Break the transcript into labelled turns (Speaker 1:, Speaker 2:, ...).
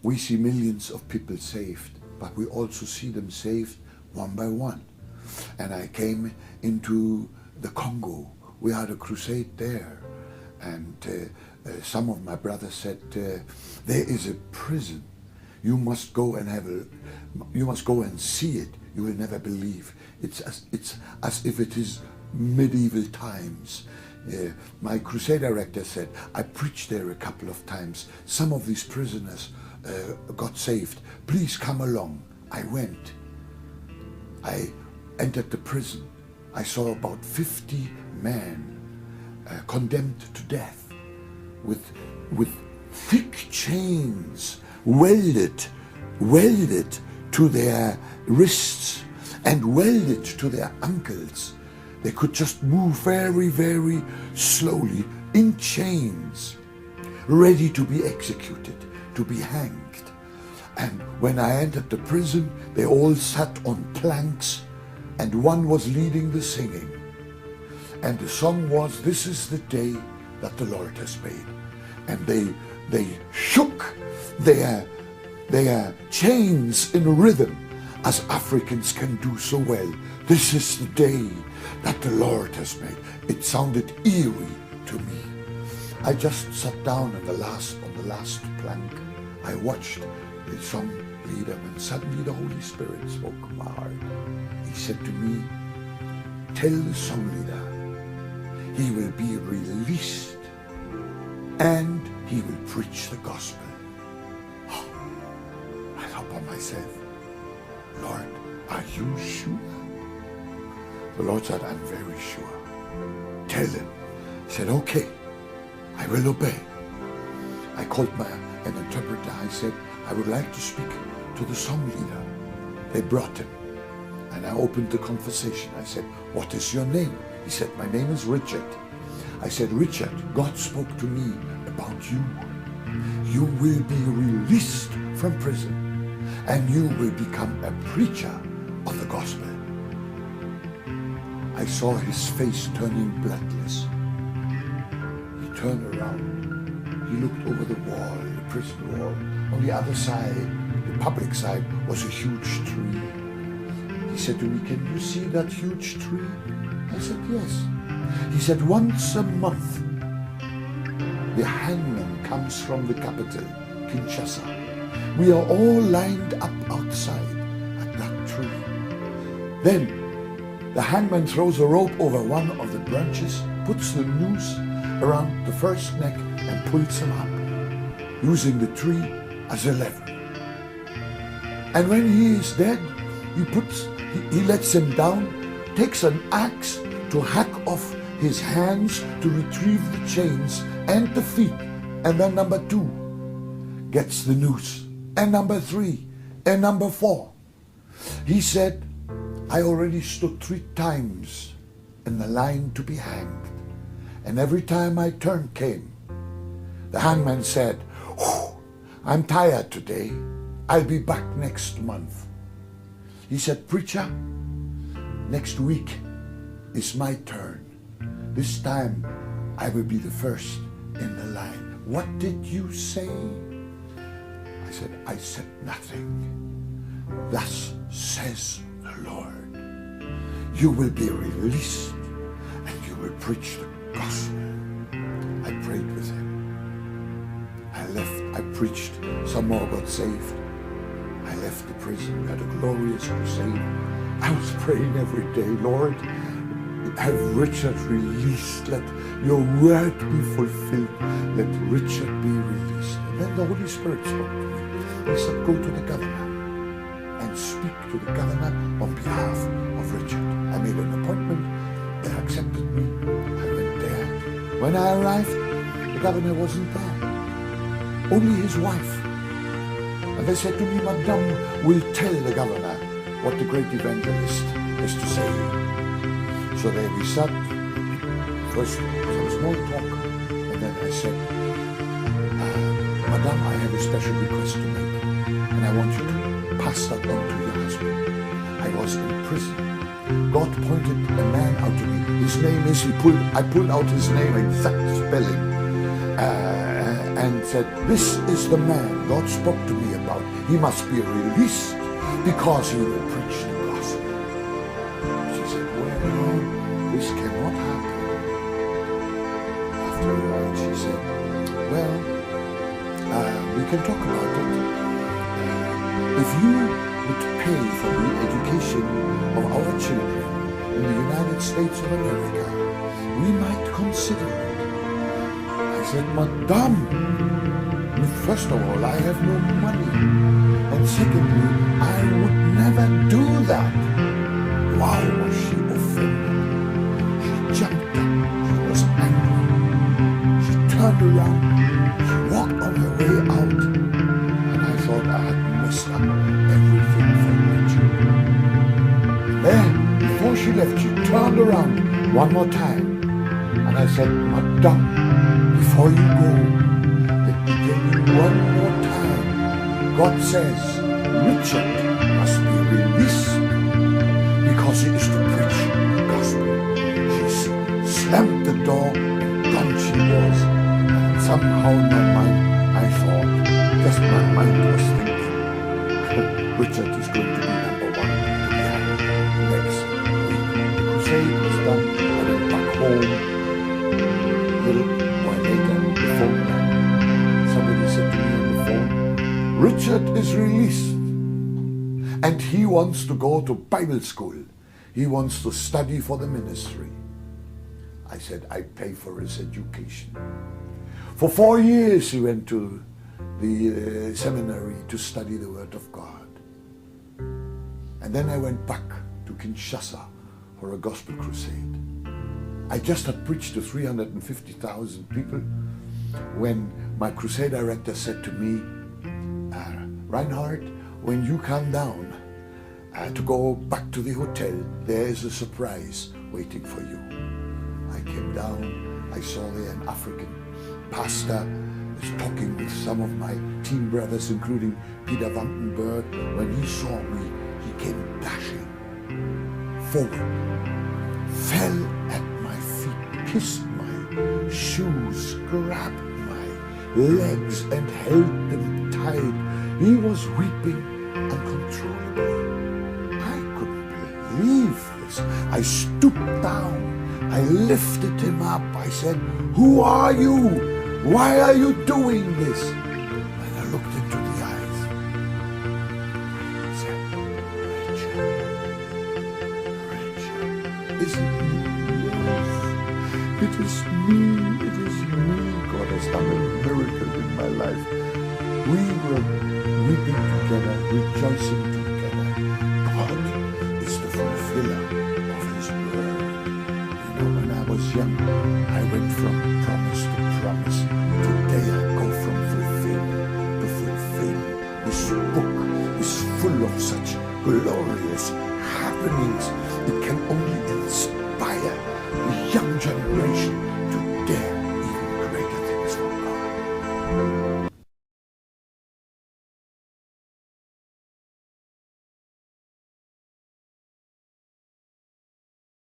Speaker 1: we see millions of people saved, but we also see them saved one by one. And I came into the Congo. We had a crusade there, and some of my brothers said, there is a prison. You must go and you must go and see it. You will never believe. It's as if it is medieval times. My crusade director said, I preached there a couple of times. Some of these prisoners got saved. Please come along. I went. I entered the prison. I saw about 50 men condemned to death with thick chains welded to their wrists and welded to their ankles. They could just move very, very slowly in chains, ready to be executed, to be hanged. And when I entered the prison, they all sat on planks, and one was leading the singing. And the song was, "This is the day that the Lord has made." And they shook their chains in rhythm, as Africans can do so well. This is the day that the Lord has made. It sounded eerie to me. I just sat down on the last plank. I watched the song leader, and suddenly the Holy Spirit spoke to my heart. He said to me, tell the song leader he will be released and he will preach the gospel. I thought by myself, Lord, are you sure? The Lord said, I'm very sure. Tell him. He said, okay, I will obey. I called an interpreter. I said, I would like to speak to the song leader. They brought him. And I opened the conversation. I said, what is your name? He said, my name is Richard. I said, Richard, God spoke to me about you. You will be released from prison and you will become a preacher of the gospel. I saw his face turning bloodless. He turned around. He looked over the wall, the prison wall. On the other side, the public side, was a huge tree. He said to me, can you see that huge tree? I said, yes. He said, once a month, the hangman comes from the capital, Kinshasa. We are all lined up outside at that tree. Then the hangman throws a rope over one of the branches, puts the noose around the first neck and pulls him up, using the tree as a lever. And when he is dead, he lets him down, takes an axe to hack off his hands to retrieve the chains and the feet. And then number 2 gets the noose. And number 3 and number 4. He said, I already stood 3 times in the line to be hanged. And every time my turn came, the hangman said, I'm tired today. I'll be back next month. He said, preacher, next week is my turn. This time I will be the first in the line. What did you say? I said nothing. Thus says the Lord. You will be released and you will preach the gospel. I prayed with him. I left, I preached, some more got saved. I left the prison, had a glorious crusade. I was praying every day, Lord, have Richard released. Let your word be fulfilled. Let Richard be released. And then the Holy Spirit spoke to me. He said, go to the governor and speak to the governor on behalf of Richard. I made an appointment. They accepted me. I went there. When I arrived, the governor wasn't there. Only his wife. And they said to me, Madame will tell the governor what the great evangelist is to say. So there we sat, first some small talk, and then I said, Madame, I have a special request to make, and I want you to pass that on to your husband. I was in prison. God pointed a man out to me. His name is, I pulled out his name, exact spelling, and said, this is the man God spoke to me about. He must be released because he will preach the gospel. She said, well, this cannot happen. After a while she said, well, we can talk about it. If you would pay for the education of our children in the United States of America, we might consider it. I said, Madame, first of all, I have no money. And secondly, I would never do that. Wow, was she offended. She jumped up. She was angry. She turned around. She walked on her way out. And I thought I had messed up everything for my children. Then, before she left, she turned around one more time. And I said, Madame, before you go, let me tell you one more time. God says Richard must be released because he is to preach the gospel. She slammed the door and gone she was. And somehow in my mind, I thought, just my mind was thinking, Richard is going to be number one next week. The crusade is done. I went back home. Little while later, the phone rang. Somebody said to me on the phone, Richard is released and he wants to go to Bible school. He wants to study for the ministry. I said, I pay for his education. For 4 years he went to the seminary to study the Word of God. And then I went back to Kinshasa for a gospel crusade. I just had preached to 350,000 people when my crusade director said to me, Reinhard, when you come down to go back to the hotel, there is a surprise waiting for you. I came down, I saw there an African pastor was talking with some of my team brothers, including Peter Vandenberg. When he saw me, he came dashing forward, fell at my feet, kissed my shoes, grabbed my legs and held them tight. He was weeping uncontrollably. I couldn't believe this. I stooped down. I lifted him up. I said, who are you? Why are you doing this? And I looked into the eyes. I said, Richard, is it me? Yes, it is me. It is me. God has done a miracle in my life. We were weeping together, rejoicing together. God is the fulfiller of His word. You know, when I was young, I went from promise to promise. Today I go from fulfillment to fulfillment. This book is full of such glorious happenings. It can only